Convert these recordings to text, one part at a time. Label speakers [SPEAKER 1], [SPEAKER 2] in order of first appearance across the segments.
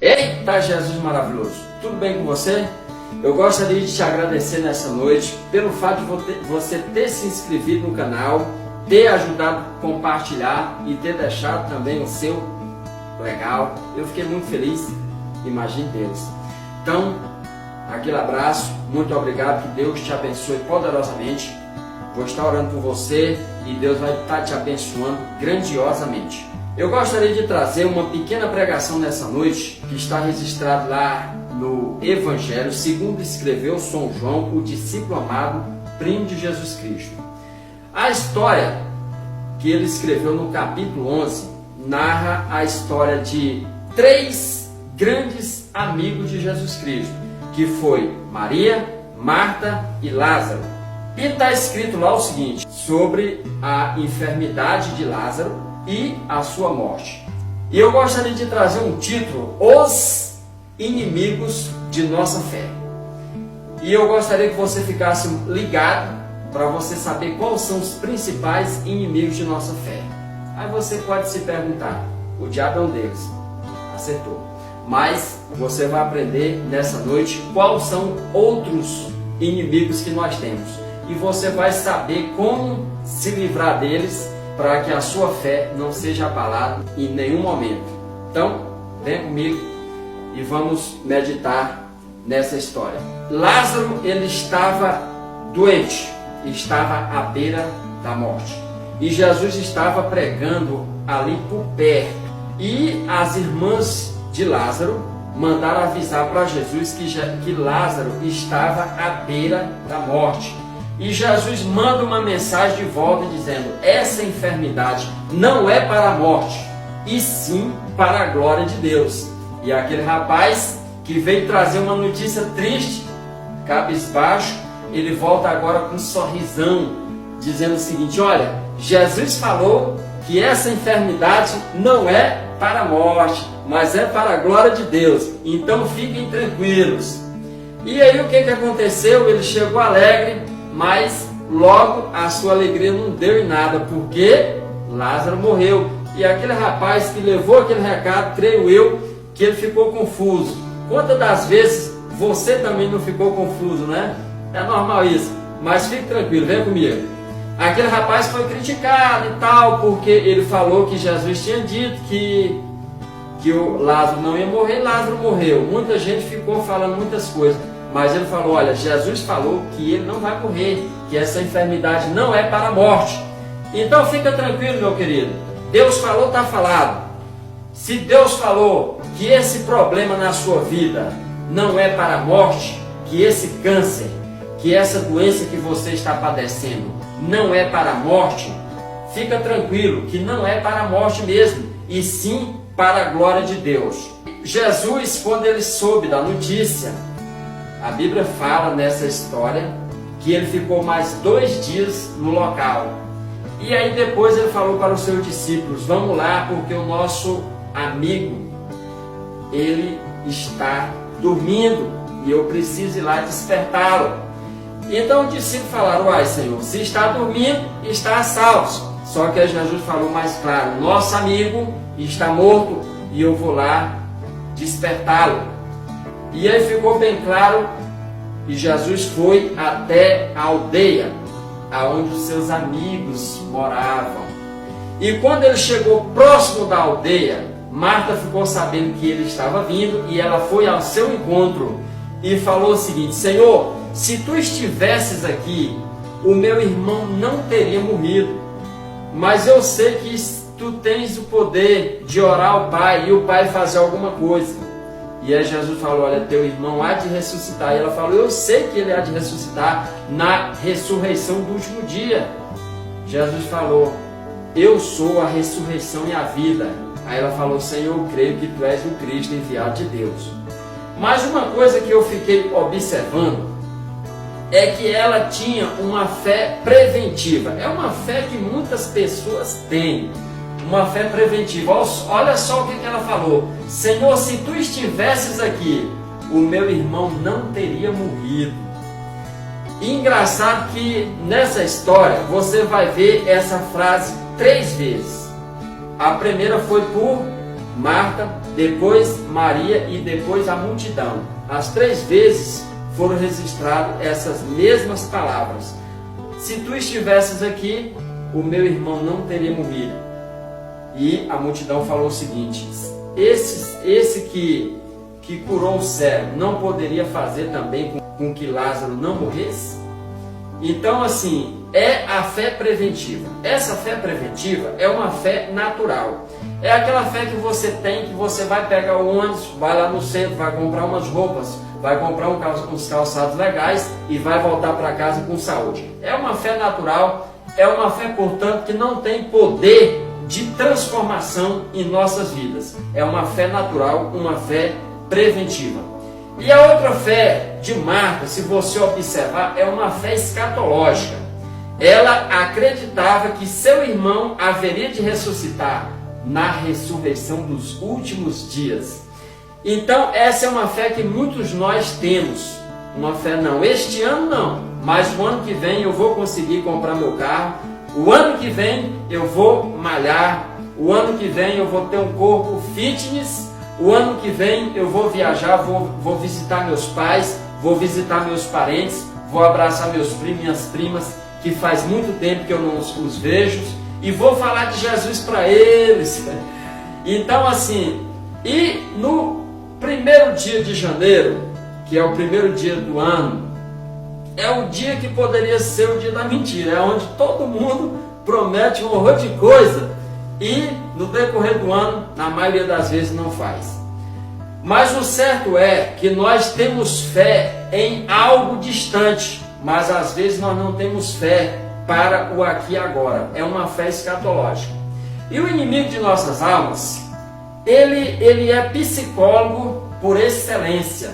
[SPEAKER 1] Eita, Jesus maravilhoso! Tudo bem com você? Eu gostaria de te agradecer nessa noite pelo fato de você ter se inscrito no canal, ter ajudado a compartilhar e ter deixado também o seu legal. Eu fiquei muito feliz, imagine Deus. Então, aquele abraço, muito obrigado, que Deus te abençoe poderosamente. Vou estar orando por você e Deus vai estar te abençoando grandiosamente. Eu gostaria de trazer uma pequena pregação nessa noite, que está registrado lá no Evangelho, segundo escreveu São João, o discípulo amado, primo de Jesus Cristo. A história que ele escreveu no capítulo 11, narra a história de 3 grandes amigos de Jesus Cristo, que foi Maria, Marta e Lázaro. E está escrito lá o seguinte, sobre a enfermidade de Lázaro e a sua morte. E eu gostaria de trazer um título, Os Inimigos de Nossa Fé. E eu gostaria que você ficasse ligado para você saber quais são os principais inimigos de nossa fé. Aí você pode se perguntar, o diabo é um deles. Acertou. Mas você vai aprender nessa noite quais são outros inimigos que nós temos. E você vai saber como se livrar deles para que a sua fé não seja abalada em nenhum momento. Então, vem comigo e vamos meditar nessa história. Lázaro, ele estava doente, estava à beira da morte. E Jesus estava pregando ali por perto. E as irmãs de Lázaro mandaram avisar para Jesus que Lázaro estava à beira da morte. E Jesus manda uma mensagem de volta dizendo, essa enfermidade não é para a morte, e sim para a glória de Deus. E aquele rapaz que veio trazer uma notícia triste, cabisbaixo, ele volta agora com um sorrisão, dizendo o seguinte, olha, Jesus falou que essa enfermidade não é para a morte, mas é para a glória de Deus. Então fiquem tranquilos. E aí o que aconteceu? Ele chegou alegre, mas logo a sua alegria não deu em nada, porque Lázaro morreu. E aquele rapaz que levou aquele recado, creio eu, que ele ficou confuso. Quantas das vezes você também não ficou confuso, né? É normal isso, mas fique tranquilo, vem comigo. Aquele rapaz foi criticado e tal, porque ele falou que Jesus tinha dito que o Lázaro não ia morrer, e Lázaro morreu. Muita gente ficou falando muitas coisas, mas ele falou, olha, Jesus falou que ele não vai morrer, que essa enfermidade não é para a morte. Então fica tranquilo, meu querido. Deus falou, está falado. Se Deus falou que esse problema na sua vida não é para a morte, que esse câncer, que essa doença que você está padecendo não é para a morte, fica tranquilo que não é para a morte mesmo, e sim para a glória de Deus. Jesus, quando ele soube da notícia, a Bíblia fala nessa história que ele ficou mais 2 dias no local. E aí depois ele falou para os seus discípulos, vamos lá, porque o nosso amigo, ele está dormindo e eu preciso ir lá despertá-lo. Então os discípulos falaram, uai Senhor, se está dormindo, está a salvo. Só que Jesus falou mais claro, nosso amigo está morto e eu vou lá despertá-lo. E aí ficou bem claro que Jesus foi até a aldeia, aonde os seus amigos moravam. E quando ele chegou próximo da aldeia, Marta ficou sabendo que ele estava vindo e ela foi ao seu encontro e falou o seguinte, Senhor, se tu estivesses aqui, o meu irmão não teria morrido, mas eu sei que tu tens o poder de orar ao Pai e o Pai fazer alguma coisa. E aí Jesus falou, olha, teu irmão há de ressuscitar. E ela falou, eu sei que ele há de ressuscitar na ressurreição do último dia. Jesus falou, eu sou a ressurreição e a vida. Aí ela falou, Senhor, eu creio que tu és o Cristo enviado de Deus. Mas uma coisa que eu fiquei observando é que ela tinha uma fé preventiva. É uma fé que muitas pessoas têm. Uma fé preventiva. Olha só o que ela falou. Senhor, se tu estivesses aqui, o meu irmão não teria morrido. E engraçado que nessa história você vai ver essa frase 3 vezes. A primeira foi por Marta, depois Maria e depois a multidão. As 3 vezes foram registradas essas mesmas palavras. Se tu estivesses aqui, o meu irmão não teria morrido. E a multidão falou o seguinte: esse que curou o cego não poderia fazer também com que Lázaro não morresse? Então, assim, é a fé preventiva. Essa fé preventiva é uma fé natural. É aquela fé que você tem, que você vai pegar o ônibus, vai lá no centro, vai comprar umas roupas, vai comprar uns calçados legais e vai voltar para casa com saúde. É uma fé natural, é uma fé, portanto, que não tem poder de transformação em nossas vidas. É uma fé natural, uma fé preventiva. E a outra fé de Marta, se você observar, é uma fé escatológica. Ela acreditava que seu irmão haveria de ressuscitar na ressurreição dos últimos dias. Então essa é uma fé que muitos de nós temos. Uma fé não, este ano não, mas o ano que vem eu vou conseguir comprar meu carro, o ano que vem eu vou malhar, o ano que vem eu vou ter um corpo fitness, o ano que vem eu vou viajar, vou visitar meus pais, vou visitar meus parentes, vou abraçar meus primos e minhas primas, que faz muito tempo que eu não os vejo, e vou falar de Jesus para eles. Então assim, e no primeiro dia de janeiro, que é o primeiro dia do ano, é o dia que poderia ser o dia da mentira, é onde todo mundo promete um horror de coisa e no decorrer do ano, na maioria das vezes, não faz. Mas o certo é que nós temos fé em algo distante, mas às vezes nós não temos fé para o aqui e agora. É uma fé escatológica. E o inimigo de nossas almas, ele é psicólogo por excelência.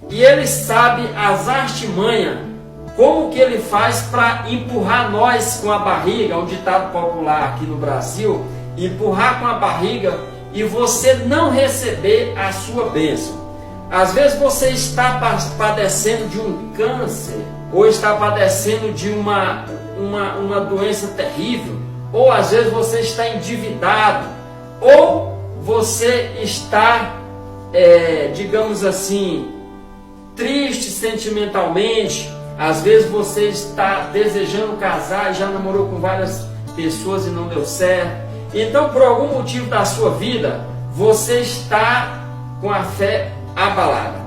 [SPEAKER 1] E ele sabe as artimanhas, como que ele faz para empurrar nós com a barriga, um ditado popular aqui no Brasil, empurrar com a barriga e você não receber a sua bênção. Às vezes você está padecendo de um câncer, ou está padecendo de uma doença terrível, ou às vezes você está endividado, ou você está, digamos assim, triste sentimentalmente. Às vezes você está desejando casar e já namorou com várias pessoas e não deu certo. Então, por algum motivo da sua vida, você está com a fé abalada.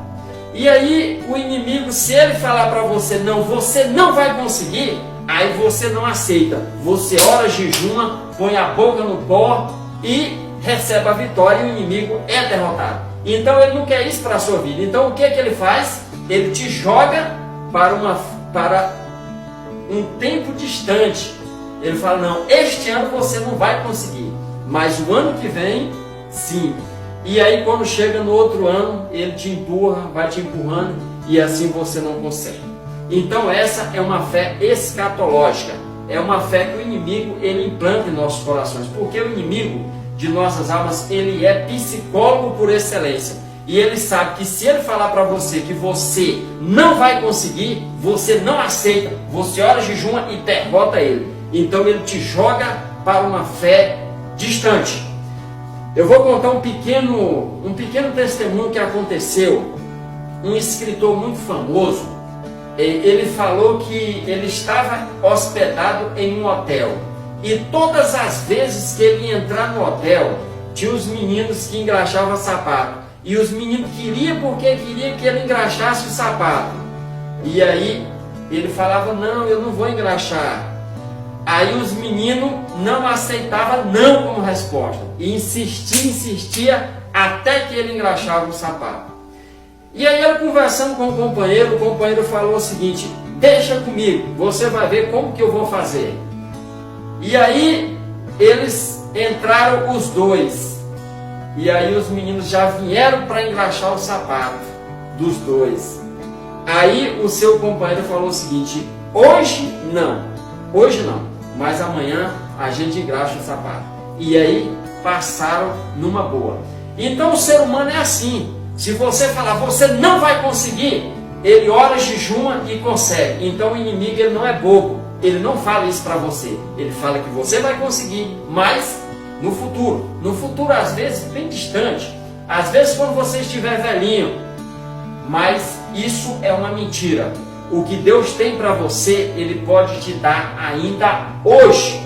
[SPEAKER 1] E aí, o inimigo, se ele falar para você não vai conseguir, aí você não aceita. Você ora, jejuma, põe a boca no pó e recebe a vitória e o inimigo é derrotado. Então, ele não quer isso para a sua vida. Então, o que ele faz? Ele te joga para um tempo distante. Ele fala, não, este ano você não vai conseguir, mas o ano que vem, sim. E aí quando chega no outro ano, ele te empurra, vai te empurrando, e assim você não consegue. Então essa é uma fé escatológica, é uma fé que o inimigo ele implanta em nossos corações, porque o inimigo de nossas almas, ele é psicólogo por excelência. E ele sabe que se ele falar para você que você não vai conseguir, você não aceita, você ora, jejuma e derrota ele. Então ele te joga para uma fé distante. Eu vou contar um pequeno testemunho que aconteceu. Um escritor muito famoso, ele falou que ele estava hospedado em um hotel. E todas as vezes que ele ia entrar no hotel, tinha os meninos que engraxavam sapato. E os meninos queriam porque queriam que ele engraxasse o sapato. E aí ele falava, não, eu não vou engraxar. Aí os meninos não aceitavam não como resposta. E insistia até que ele engraxava o sapato. E aí ele conversando com o companheiro falou o seguinte, deixa comigo, você vai ver como que eu vou fazer. E aí eles entraram os dois. E aí os meninos já vieram para engraxar o sapato dos dois. Aí o seu companheiro falou o seguinte, hoje não, mas amanhã a gente engraxa o sapato. E aí passaram numa boa. Então o ser humano é assim. Se você falar, você não vai conseguir, ele ora, jejuma e consegue. Então o inimigo ele não é bobo. Ele não fala isso para você. Ele fala que você vai conseguir, mas no futuro às vezes bem distante, às vezes quando você estiver velhinho, mas isso é uma mentira. O que Deus tem para você, Ele pode te dar ainda hoje.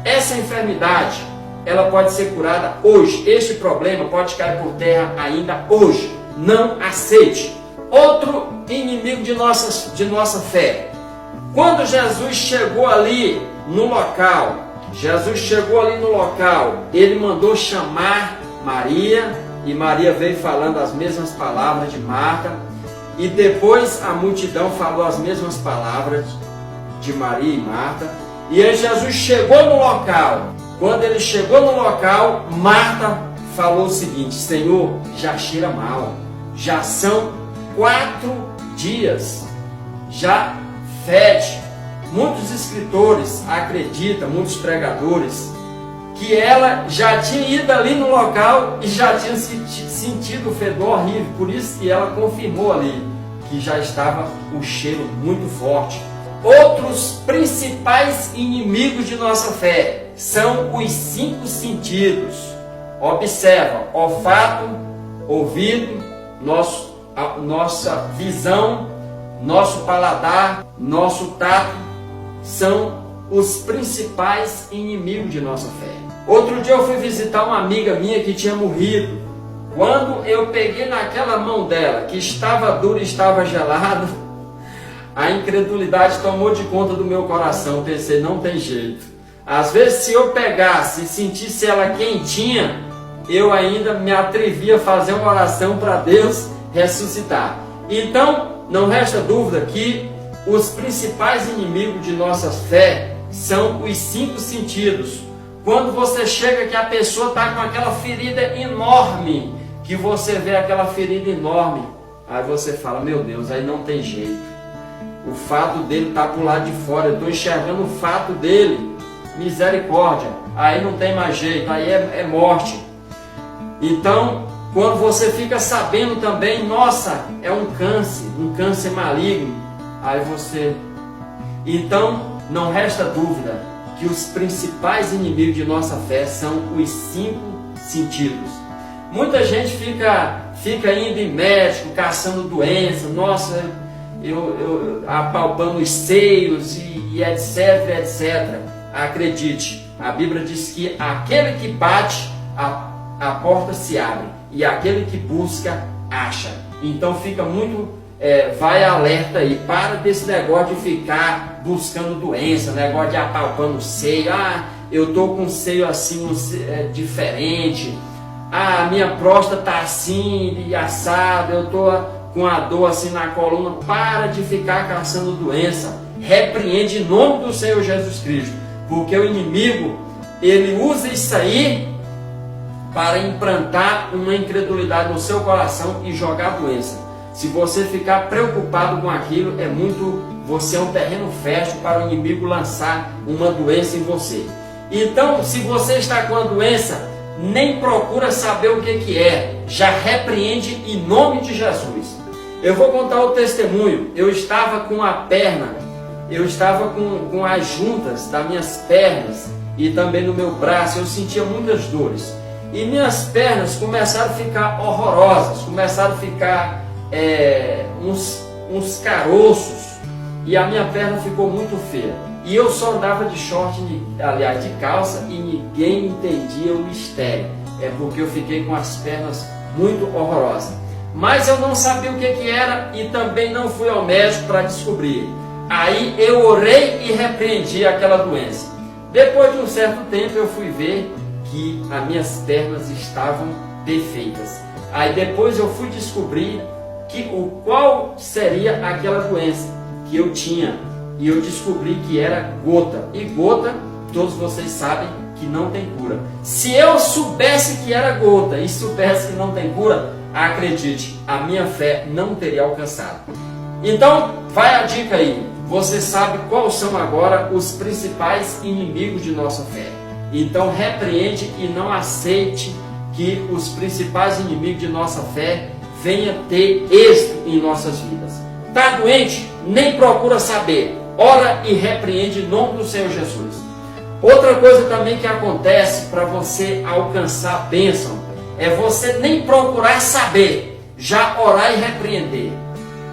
[SPEAKER 1] Essa enfermidade, ela pode ser curada hoje. Este problema pode cair por terra ainda hoje. Não aceite. Outro inimigo de nossa fé. Quando Jesus chegou ali no local, Ele mandou chamar Maria, e Maria veio falando as mesmas palavras de Marta, e depois a multidão falou as mesmas palavras de Maria e Marta, e aí Jesus chegou no local. Quando ele chegou no local, Marta falou o seguinte: Senhor, já cheira mal, já são 4 dias, já fede. Muitos escritores acreditam, muitos pregadores, que ela já tinha ido ali no local e já tinha sentido o fedor horrível, por isso que ela confirmou ali que já estava o cheiro muito forte. Outros principais inimigos de nossa fé são os 5 sentidos. Observa: olfato, ouvido, nossa visão, nosso paladar, nosso tato, são os principais inimigos de nossa fé. Outro dia eu fui visitar uma amiga minha que tinha morrido. Quando eu peguei naquela mão dela, que estava dura e estava gelada, a incredulidade tomou de conta do meu coração. Pensei, não tem jeito. Às vezes, se eu pegasse e sentisse ela quentinha, eu ainda me atrevia a fazer uma oração para Deus ressuscitar. Então, não resta dúvida que os principais inimigos de nossa fé são os 5 sentidos. Quando você chega que a pessoa está com aquela ferida enorme, que você vê aquela ferida enorme, aí você fala, meu Deus, aí não tem jeito. O fato dele está por lado de fora, eu estou enxergando o fato dele, misericórdia, aí não tem mais jeito, aí é morte. Então, quando você fica sabendo também, nossa, é um câncer maligno, aí você... Então, não resta dúvida que os principais inimigos de nossa fé são os 5 sentidos. Muita gente fica indo em médico, caçando doença, nossa, eu apalpando os seios e etc, etc. Acredite, a Bíblia diz que aquele que bate, a porta se abre, e aquele que busca, acha. Então fica muito, vai alerta aí, para desse negócio de ficar buscando doença, negócio de apalpando o seio, eu estou com o seio assim, diferente, a minha próstata está assim, e assada, eu estou com a dor assim na coluna. Para de ficar caçando doença, repreende em nome do Senhor Jesus Cristo, porque o inimigo, ele usa isso aí para implantar uma incredulidade no seu coração e jogar doença. Se você ficar preocupado com aquilo, você é um terreno fértil para o inimigo lançar uma doença em você. Então, se você está com a doença, nem procura saber o que é, já repreende em nome de Jesus. Eu vou contar o testemunho. Eu estava com a perna, eu estava com as juntas das minhas pernas e também no meu braço, eu sentia muitas dores. E minhas pernas começaram a ficar horrorosas, começaram a ficar uns caroços, e a minha perna ficou muito feia. E eu só andava de short, aliás, de calça, e ninguém entendia o mistério. É porque eu fiquei com as pernas muito horrorosas. Mas eu não sabia o que era e também não fui ao médico para descobrir. Aí eu orei e repreendi aquela doença. Depois de um certo tempo eu fui ver que as minhas pernas estavam perfeitas. Aí depois eu fui descobrir qual seria aquela doença que eu tinha. E eu descobri que era gota. E gota, todos vocês sabem que não tem cura. Se eu soubesse que era gota e soubesse que não tem cura, acredite, a minha fé não teria alcançado. Então, vai a dica aí. Você sabe quais são agora os principais inimigos de nossa fé. Então, repreende e não aceite que os principais inimigos de nossa fé venham ter êxito em nossas vidas. Está doente? Nem procura saber. Ora e repreende em nome do Senhor Jesus. Outra coisa também que acontece para você alcançar a bênção é você nem procurar saber, já orar e repreender.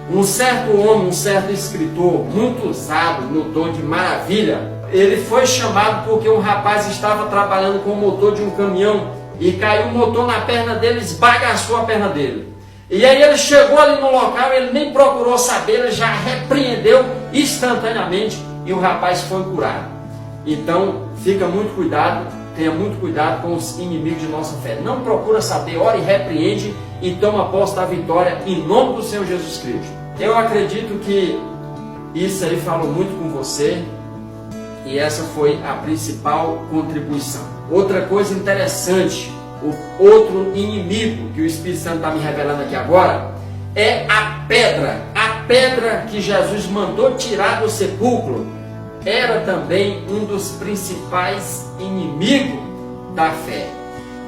[SPEAKER 1] Um certo homem, um certo escritor, muito usado no dom de maravilha, ele foi chamado porque um rapaz estava trabalhando com o motor de um caminhão e caiu o motor na perna dele, esbagaçou a perna dele. E aí ele chegou ali no local, ele nem procurou saber, ele já repreendeu instantaneamente e o rapaz foi curado. Então, fica muito cuidado, tenha muito cuidado com os inimigos de nossa fé. Não procura saber, ora e repreende e toma posse da vitória em nome do Senhor Jesus Cristo. Eu acredito que isso aí falou muito com você e essa foi a principal contribuição. Outra coisa interessante, o outro inimigo que o Espírito Santo está me revelando aqui agora é a pedra. A pedra que Jesus mandou tirar do sepulcro era também um dos principais inimigos da fé.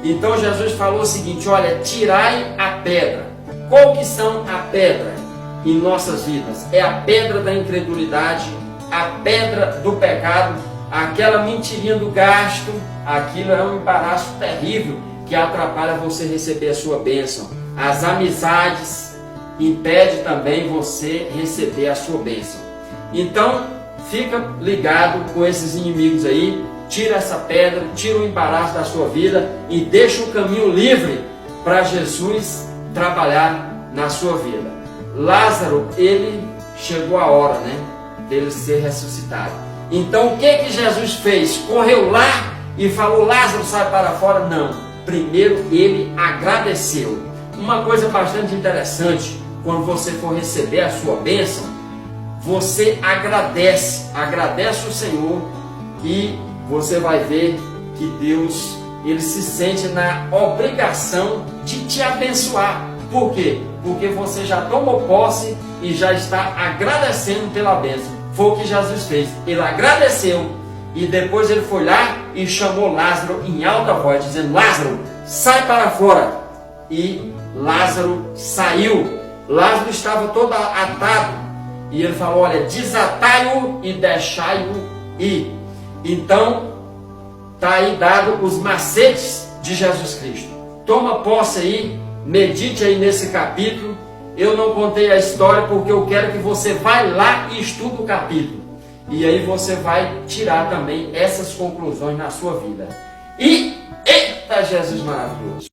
[SPEAKER 1] Então Jesus falou o seguinte: olha, tirai a pedra. Qual que são a pedra em nossas vidas? É a pedra da incredulidade, a pedra do pecado, aquela mentirinha do gasto. Aquilo é um embaraço terrível que atrapalha você receber a sua bênção. As amizades impedem também você receber a sua bênção. Então, fica ligado com esses inimigos aí, tira essa pedra, tira o embaraço da sua vida e deixa o caminho livre para Jesus trabalhar na sua vida. Lázaro, ele chegou a hora, dele ser ressuscitado. Então o que Jesus fez? Correu lá e falou: Lázaro, sai para fora? Não. Primeiro ele agradeceu. Uma coisa bastante interessante, quando você for receber a sua bênção, você agradece o Senhor e você vai ver que Deus, ele se sente na obrigação de te abençoar. Por quê? Porque você já tomou posse e já está agradecendo pela bênção. Foi o que Jesus fez. Ele agradeceu e depois ele foi lá e chamou Lázaro em alta voz, dizendo: Lázaro, sai para fora. E Lázaro saiu. Lázaro estava todo atado. E ele falou: olha, desatai-o e deixai-o ir. Então, está aí dado os macetes de Jesus Cristo. Toma posse aí, medite aí nesse capítulo. Eu não contei a história porque eu quero que você vá lá e estude o capítulo. E aí você vai tirar também essas conclusões na sua vida. E, eita, Jesus maravilhoso!